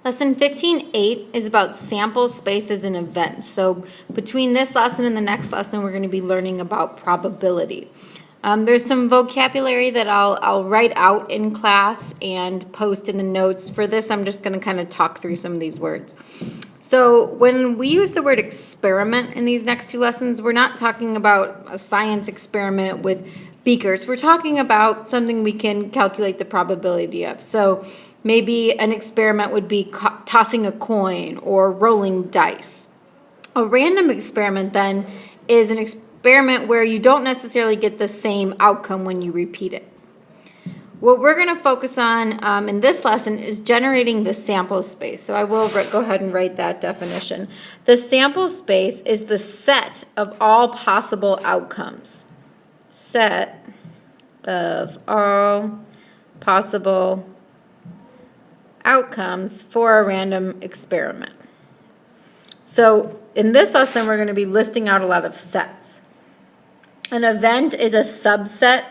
Lesson 15.8 is about sample space as an event. So between this lesson and the next lesson, we're going to be learning about probability. There's some vocabulary that I'll write out in class and post in the notes. For this, I'm just going to kind of talk through some of these words. So when we use the word experiment in these next two lessons, we're not talking about a science experiment with beakers. We're talking about something we can calculate the probability of. So maybe an experiment would be tossing a coin or rolling dice. A random experiment then is an experiment where you don't necessarily get the same outcome when you repeat it. What we're going to focus on in this lesson is generating the sample space. So I will go ahead and write that definition. The sample space is the set of all possible outcomes. Set of all possible outcomes for a random experiment. So in this lesson, we're going to be listing out a lot of sets. An event is a subset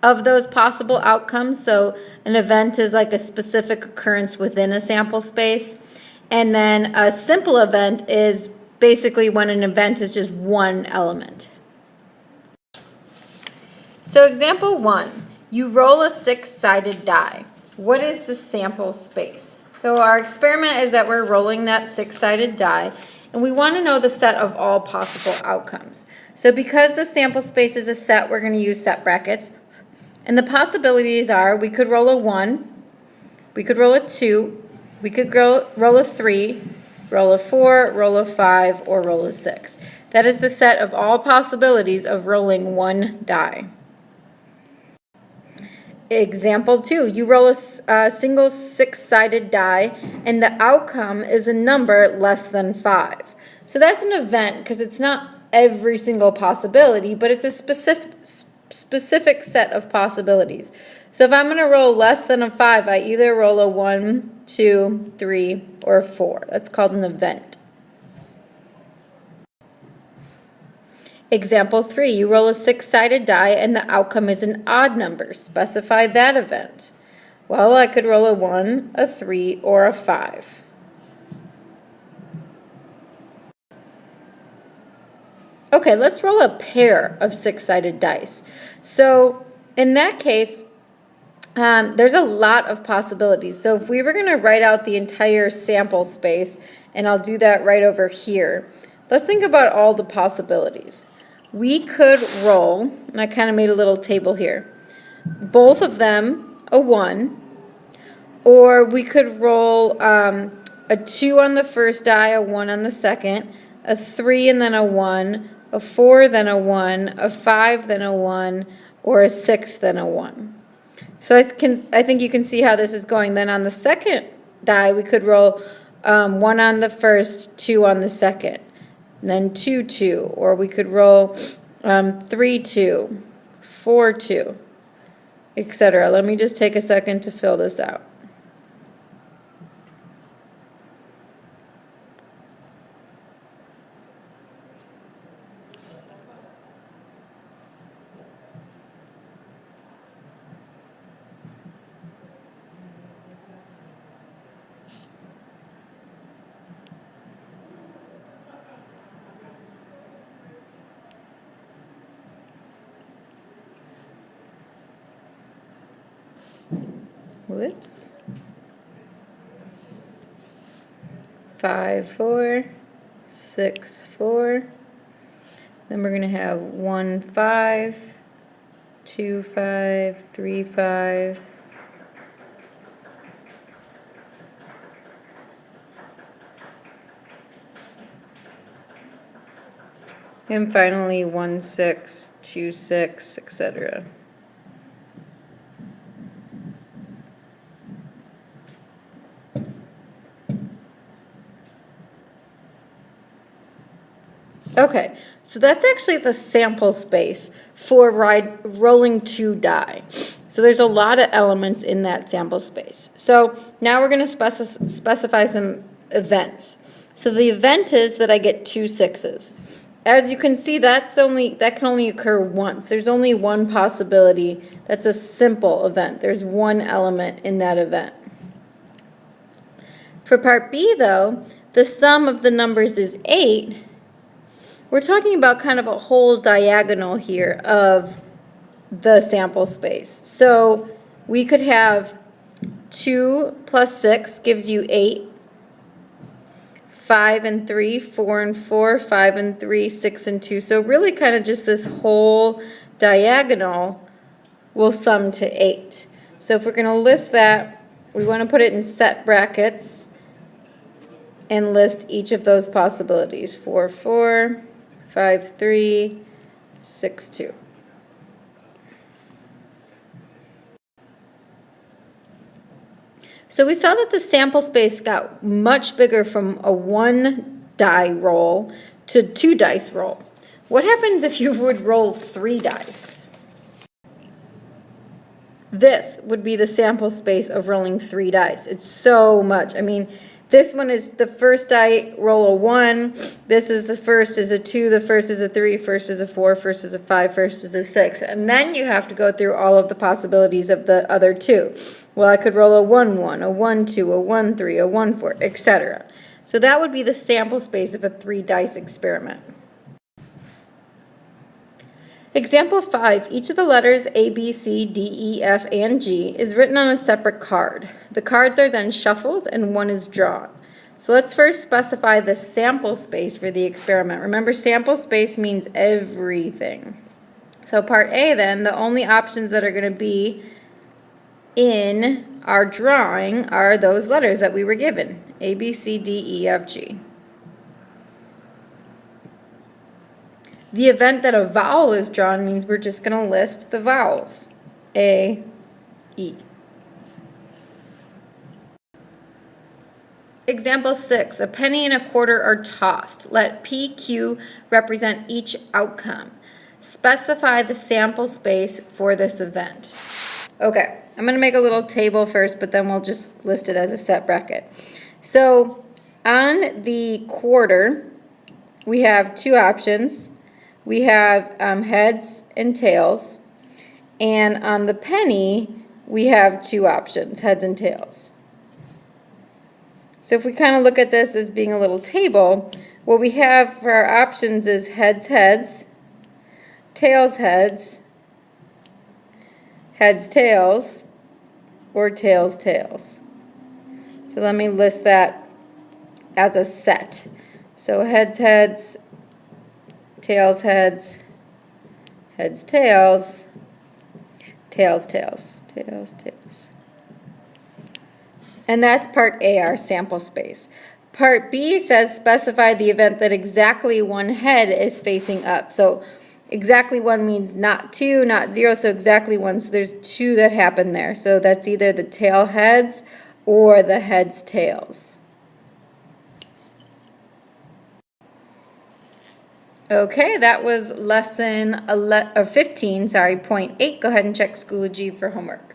of those possible outcomes. So an event is like a specific occurrence within a sample space. And then a simple event is basically when an event is just one element. So example 1, you roll a 6-sided die. What is the sample space? So our experiment is that we're rolling that 6-sided die, and we want to know the set of all possible outcomes. So because the sample space is a set, we're going to use set brackets. And the possibilities are we could roll a 1, we could roll a 2, we could roll a 3, roll a 4, roll a 5, or roll a 6. That is the set of all possibilities of rolling one die. Example 2, you roll a single 6-sided die and the outcome is a number less than 5. So that's an event because it's not every single possibility, but it's a specific set of possibilities. So if I'm going to roll less than a 5, I either roll a 1, 2, 3, or 4. That's called an event. Example 3, you roll a 6-sided die and the outcome is an odd number. Specify that event. Well, I could roll a 1, a 3, or a 5. Okay, let's roll a pair of 6-sided dice. So in that case, there's a lot of possibilities. So if we were going to write out the entire sample space, and I'll do that right over here, let's think about all the possibilities. We could roll, and I kind of made a little table here, both of them a 1, or we could roll a 2 on the first die, a 1 on the second, a 3 and then a 1, a 4 then a 1, a 5 then a 1, or a 6 then a 1. So I think you can see how this is going. Then on the second die, we could roll 1 on the first, 2 on the second. And then 2, 2, or we could roll 3, 2, 4, 2, etc. Let me just take a second to fill this out. Whoops. 5, 4, 6, 4. Then we're going to have 1, 5, 2, 5, 3, 5. And finally 1, 6, 2, 6, etc. Okay, so that's actually the sample space for rolling 2 die. So there's a lot of elements in that sample space. So now we're going to specify some events. So the event is that I get 2 6s. As you can see, that can only occur once. There's only one possibility. That's a simple event. There's one element in that event. For part B, though, the sum of the numbers is 8. We're talking about kind of a whole diagonal here of the sample space. So we could have 2 plus 6 gives you 8. 5 and 3, 4 and 4, 5 and 3, 6 and 2. So really kind of just this whole diagonal will sum to 8. So if we're going to list that, we want to put it in set brackets and list each of those possibilities. 4, 4, 5, 3, 6, 2. So we saw that the sample space got much bigger from a 1 die roll to 2 dice roll. What happens if you would roll 3 dice? This would be the sample space of rolling 3 dice. It's so much. I mean, this one is the first die, roll a 1. This is the first is a 2, the first is a 3, first is a 4, first is a 5, first is a 6. And then you have to go through all of the possibilities of the other 2. Well, I could roll a 1, 1, a 1, 2, a 1, 3, a 1, 4, etc. So that would be the sample space of a 3 dice experiment. Example 5, each of the letters A, B, C, D, E, F, and G is written on a separate card. The cards are then shuffled and one is drawn. So let's first specify the sample space for the experiment. Remember, sample space means everything. So part A then, the only options that are going to be in our drawing are those letters that we were given, A, B, C, D, E, F, G. The event that a vowel is drawn means we're just going to list the vowels, A, E. Example 6, a penny and a quarter are tossed. Let P, Q represent each outcome. Specify the sample space for this event. Okay, I'm going to make a little table first, but then we'll just list it as a set bracket. So on the quarter, we have 2 options. We have heads and tails. And on the penny, we have 2 options, heads and tails. So if we kind of look at this as being a little table, what we have for our options is heads, heads, tails, heads, heads, tails, or tails, tails. So let me list that as a set. So heads, heads, tails, heads, heads, tails, tails, tails, tails, tails. And that's part A, our sample space. Part B says specify the event that exactly one head is facing up. So exactly 1 means not 2, not 0, so exactly 1. So there's 2 that happen there. So that's either the tail heads or the heads tails. Okay, that was lesson 15, point 8. Go ahead and check Schoology for homework.